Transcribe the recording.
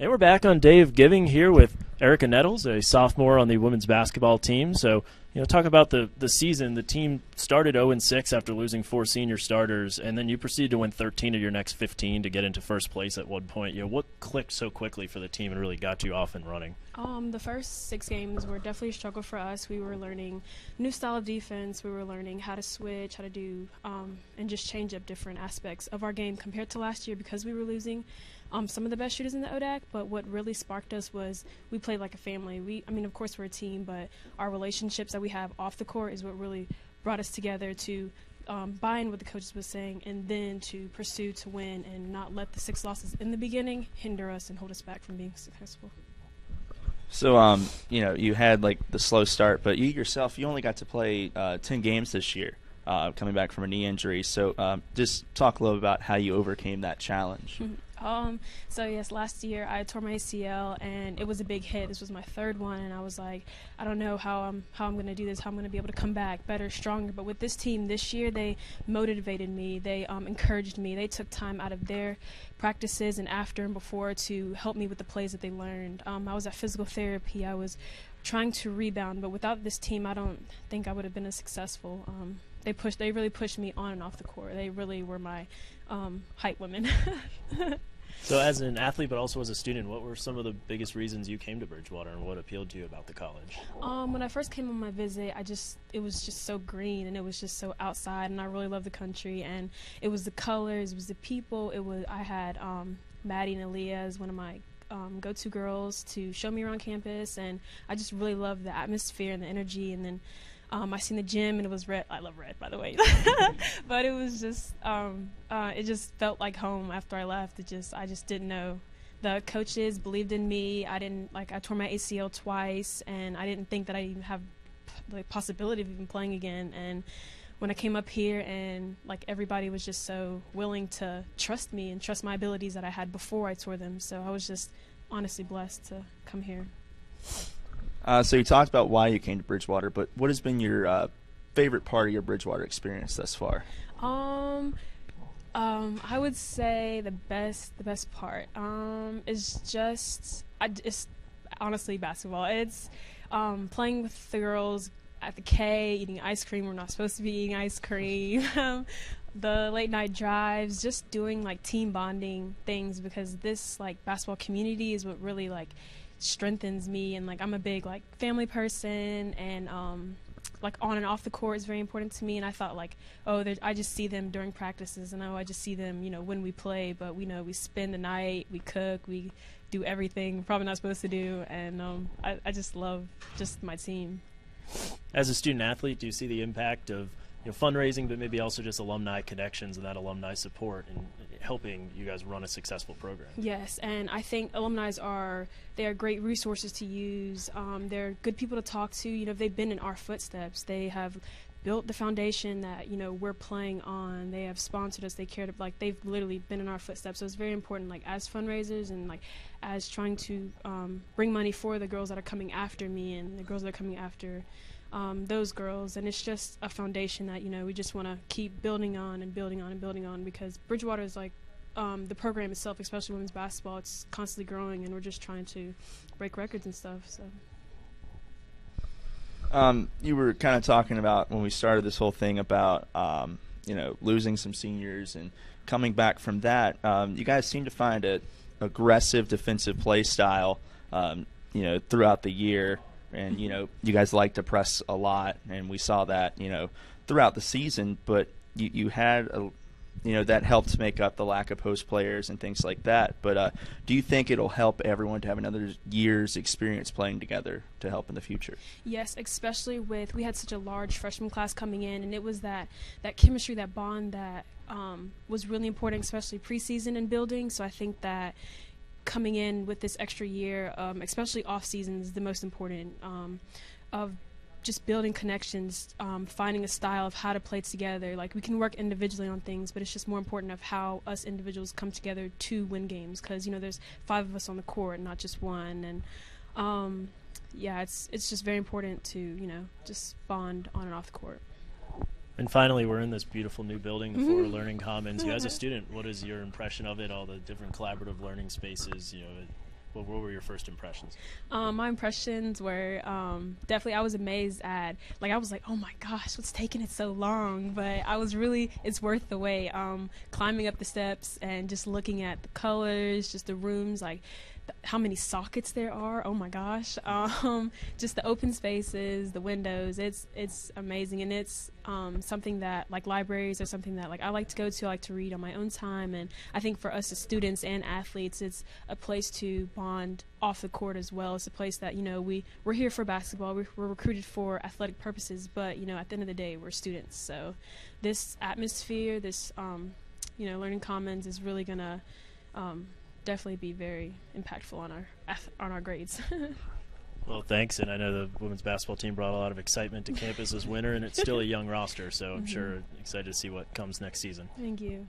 And we're back on Day of Giving here with Erika Nettles, a sophomore on the women's basketball team. So, talk about the season. The team started 0-6 after losing 4 senior starters, and then you proceeded to win 13 of your next 15 to get into first place at one point. What clicked so quickly for the team and really got you off and running? The first 6 games were definitely a struggle for us. We were learning new style of defense. We were learning how to switch, how to do, and just change up different aspects of our game compared to last year because we were losing some of the best shooters in the ODAC. But what really sparked us was we played like a family. Of course we're a team, but our relationships that we have off the court is what really brought us together to buy in what the coaches was saying and then to pursue to win and not let the 6 losses in the beginning hinder us and hold us back from being successful. So, you had like the slow start, but you only got to play 10 games this year, coming back from a knee injury. So just talk a little about how you overcame that challenge. So yes, last year I tore my ACL and it was a big hit. This was my 3rd one, and I was like, I don't know how I'm going to do this, how I'm going to be able to come back better, stronger. But with this team this year, they motivated me, they encouraged me, they took time out of their practices and after and before to help me with the plays that they learned. I was at physical therapy, I was trying to rebound, but without this team, I don't think I would have been as successful. They really pushed me on and off the court. They really were my hype women. So as an athlete but also as a student, what were some of the biggest reasons you came to Bridgewater and what appealed to you about the college? When I first came on my visit, it was just so green and it was just so outside, and I really loved the country, and it was the colors, it was the people. I had Maddie and Aaliyah as one of my go-to girls to show me around campus, and I just really loved the atmosphere and the energy. And then I seen the gym and it was red. I love red, by the way. But it was just, it just felt like home after I left. I just didn't know. The coaches believed in me. I tore my ACL twice, and I didn't think that I even have the possibility of even playing again. And when I came up here and everybody was just so willing to trust me and trust my abilities that I had before I tore them. So I was just honestly blessed to come here. So you talked about why you came to Bridgewater, but what has been your favorite part of your Bridgewater experience thus far? I would say the best part is it's honestly basketball. It's playing with the girls at the K, eating ice cream. We're not supposed to be eating ice cream. The late night drives, just doing team bonding things, because this basketball community is what really strengthens me. And I'm a big family person, and on and off the court is very important to me. And I thought I just see them during practices, and I just see them when we play, but we spend the night, we cook, we do everything we're probably not supposed to do, and I just love my team. As a student athlete, do you see the impact of fundraising, but maybe also just alumni connections and that alumni support and helping you guys run a successful program? Yes, and I think alumni are great resources to use. They're good people to talk to. They've been in our footsteps. They have built the foundation that we're playing on. They have sponsored us. They cared. They've literally been in our footsteps. So it's very important, as fundraisers and as trying to bring money for the girls that are coming after me and the girls that are coming after those girls. And it's just a foundation that we just want to keep building on and building on and building on, because Bridgewater is the program itself, especially women's basketball, it's constantly growing, and we're just trying to break records and stuff. So you were kind of talking about when we started this whole thing about losing some seniors and coming back from that. You guys seem to find a aggressive defensive play style throughout the year. And, you guys like to press a lot, and we saw that, throughout the season. But you had, that helped make up the lack of post players and things like that. But do you think it'll help everyone to have another year's experience playing together to help in the future? Yes, especially we had such a large freshman class coming in, and it was that chemistry, that bond that was really important, especially preseason and building. So I think that coming in with this extra year, especially off season, is the most important, of just building connections, finding a style of how to play together. We can work individually on things, but it's just more important of how us individuals come together to win games, because there's 5 of us on the court, not just one. And it's just very important to just bond on and off the court. And finally, we're in this beautiful new building, the Florida Learning Commons. As a student, what is your impression of it, all the different collaborative learning spaces? What were your first impressions? My impressions were definitely, I was amazed at, like, I was like, oh my gosh, what's taking it so long? But I was really, it's worth the wait. Climbing up the steps and just looking at the colors, just the rooms, like how many sockets there are. Oh my gosh. Just the open spaces, the windows. It's amazing. And it's something that, like, libraries are something that, like, I like to go to. I like to read on my own time. And I think for us as students and athletes, it's a place to bond off the court as well. It's a place that, you know, we're here for basketball. We're recruited for athletic purposes. But, you know, at the end of the day, we're students. So this atmosphere, this, you know, Learning Commons is really going to definitely be very impactful on our grades. Well, thanks, and I know the women's basketball team brought a lot of excitement to campus this winter, and it's still a young roster, so I'm sure excited to see what comes next season. Thank you.